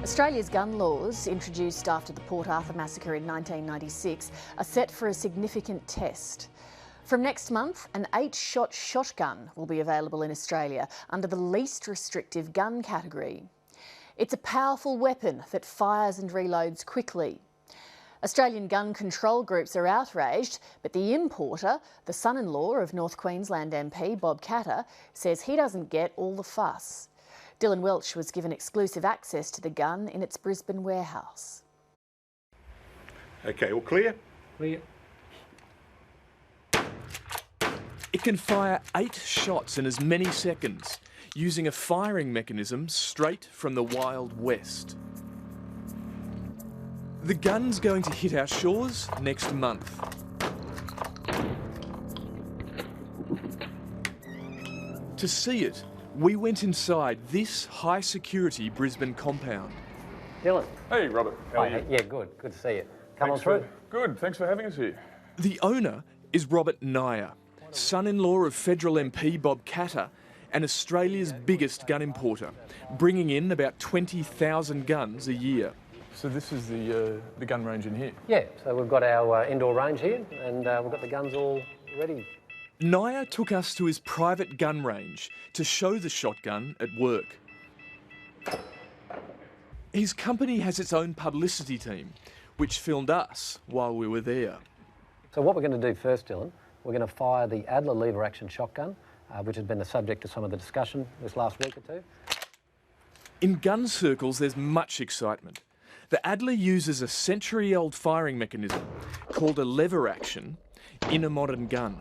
Australia's gun laws, introduced after the Port Arthur massacre in 1996, are set for a significant test. From next month, an 8-shot shotgun will be available in Australia under the least restrictive gun category. It's a powerful weapon that fires and reloads quickly. Australian gun control groups are outraged, but the importer, the son-in-law of North Queensland MP Bob Katter, says he doesn't get all the fuss. Dylan Welch was given exclusive access to the gun in its Brisbane warehouse. Okay, all clear? Clear. It can fire 8 shots in as many seconds, using a firing mechanism straight from the Wild West. The gun's going to hit our shores next month. To see it, we went inside this high-security Brisbane compound. Dylan. Hey, Robert. How are you? Yeah, good. Good to see you. Come on through. Good. Thanks for having us here. The owner is Robert Nyer, son-in-law of federal MP Bob Katter and Australia's biggest gun importer, bringing in about 20,000 guns a year. So this is the gun range in here? Yeah, so we've got our indoor range here and we've got the guns all ready. Nyer took us to his private gun range to show the shotgun at work. His company has its own publicity team, which filmed us while we were there. So what we're going to do first, Dylan, we're going to fire the Adler lever-action shotgun, which has been the subject of some of the discussion this last week or two. In gun circles, there's much excitement. The Adler uses a century-old firing mechanism called a lever action in a modern gun.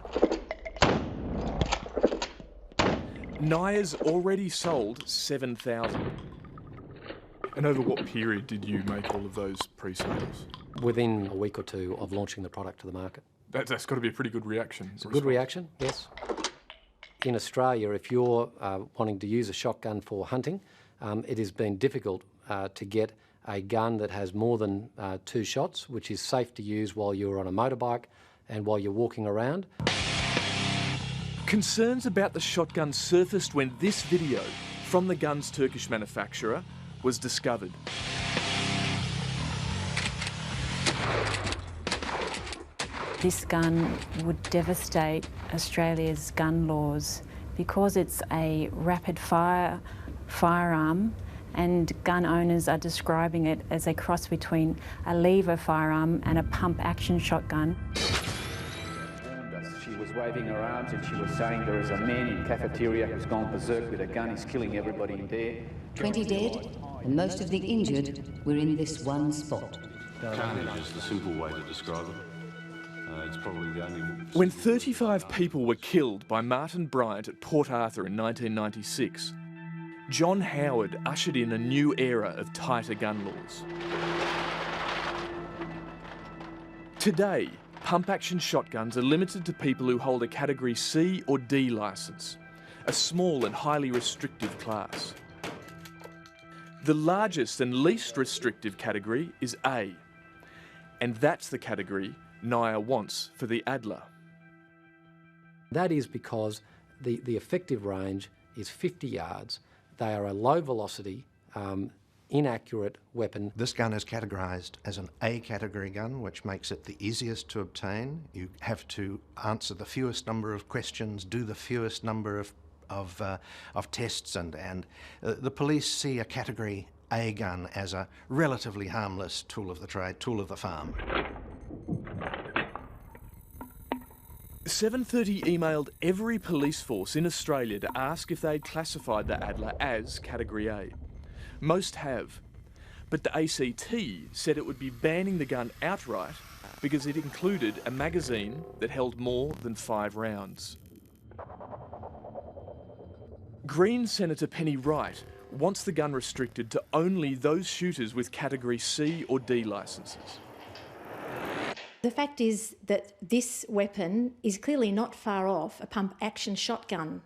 Nyer's already sold 7,000. And over what period did you make all of those pre-sales? Within a week or two of launching the product to the market. That's got to be a pretty good reaction. It's a good reaction, yes. In Australia, if you're wanting to use a shotgun for hunting, it has been difficult to get a gun that has more than 2 shots, which is safe to use while you're on a motorbike and while you're walking around. Concerns about the shotgun surfaced when this video from the gun's Turkish manufacturer was discovered. This gun would devastate Australia's gun laws because it's a rapid-fire firearm, and gun owners are describing it as a cross between a lever firearm and a pump-action shotgun. She was waving her arms and she was saying there is a man in cafeteria who's gone berserk with a gun, he's killing everybody in there. 20 dead, and most of the injured were in this one spot. Carnage is the simple way to describe it. It's probably the only... When 35 people were killed by Martin Bryant at Port Arthur in 1996, John Howard ushered in a new era of tighter gun laws. Today, pump-action shotguns are limited to people who hold a Category C or D licence, a small and highly restrictive class. The largest and least restrictive category is A, and that's the category Nyer wants for the Adler. That is because the effective range is 50 yards. They are a low velocity, inaccurate weapon. This gun is categorised as an A category gun, which makes it the easiest to obtain. You have to answer the fewest number of questions, do the fewest number of tests, and the police see a category A gun as a relatively harmless tool of the trade, tool of the farm. 730 emailed every police force in Australia to ask if they'd classified the Adler as Category A. Most have, but the ACT said it would be banning the gun outright because it included a magazine that held more than 5 rounds. Green Senator Penny Wright wants the gun restricted to only those shooters with Category C or D licences. The fact is that this weapon is clearly not far off a pump-action shotgun,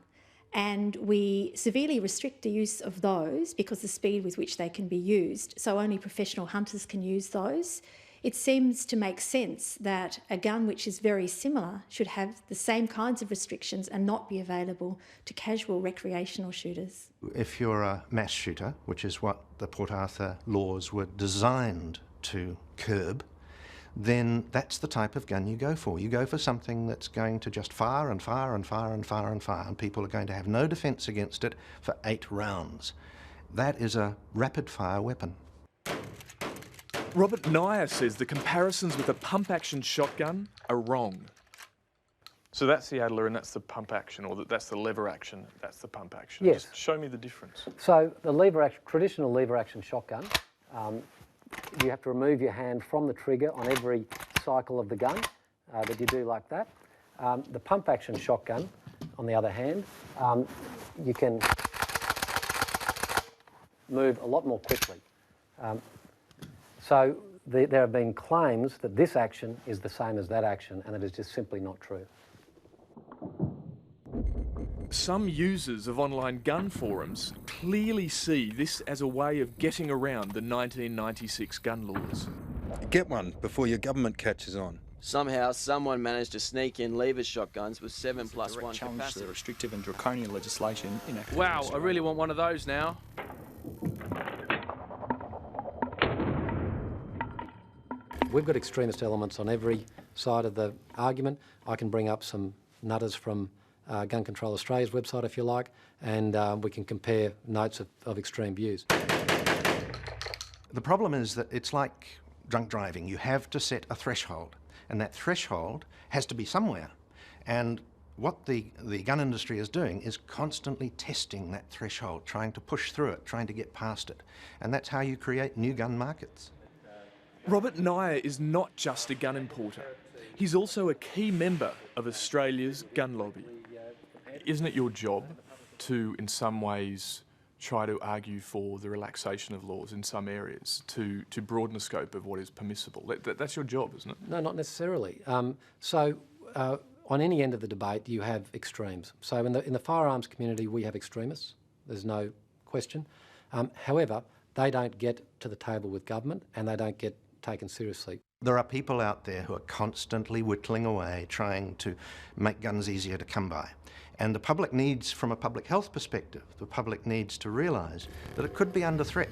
and we severely restrict the use of those because the speed with which they can be used, so only professional hunters can use those. it seems to make sense that a gun which is very similar should have the same kinds of restrictions and not be available to casual recreational shooters. If you're a mass shooter, which is what the Port Arthur laws were designed to curb, then that's the type of gun you go for. You go for something that's going to just fire and fire and fire and fire and fire, and people are going to have no defence against it for 8 rounds. That is a rapid-fire weapon. Robert Nyer says the comparisons with a pump-action shotgun are wrong. So that's the Adler and that's the pump action, or that's the lever action, that's the pump action. Yes. Just show me the difference. So the traditional lever action shotgun, you have to remove your hand from the trigger on every cycle of the gun that you do like that. The pump action shotgun, on the other hand, you can move a lot more quickly. So there have been claims that this action is the same as that action, and it is just simply not true. Some users of online gun forums clearly see this as a way of getting around the 1996 gun laws. Get one before your government catches on. Somehow, someone managed to sneak in lever shotguns with 7+1 capacity. The restrictive and draconian legislation enacted. Wow, I really want one of those now. We've got extremist elements on every side of the argument. I can bring up some nutters from Gun Control Australia's website if you like, and we can compare notes of extreme views. The problem is that it's like drunk driving. You have to set a threshold, and that threshold has to be somewhere. And what the gun industry is doing is constantly testing that threshold, trying to push through it, trying to get past it. And that's how you create new gun markets. Robert Nyer is not just a gun importer. He's also a key member of Australia's gun lobby. Isn't it your job to, in some ways, try to argue for the relaxation of laws in some areas, to broaden the scope of what is permissible? That's your job, isn't it? No, not necessarily. On any end of the debate, you have extremes. So in the firearms community, we have extremists. There's no question. However, they don't get to the table with government, and they don't get taken seriously. There are people out there who are constantly whittling away, trying to make guns easier to come by. And the public needs, from a public health perspective, the public needs to realise that it could be under threat.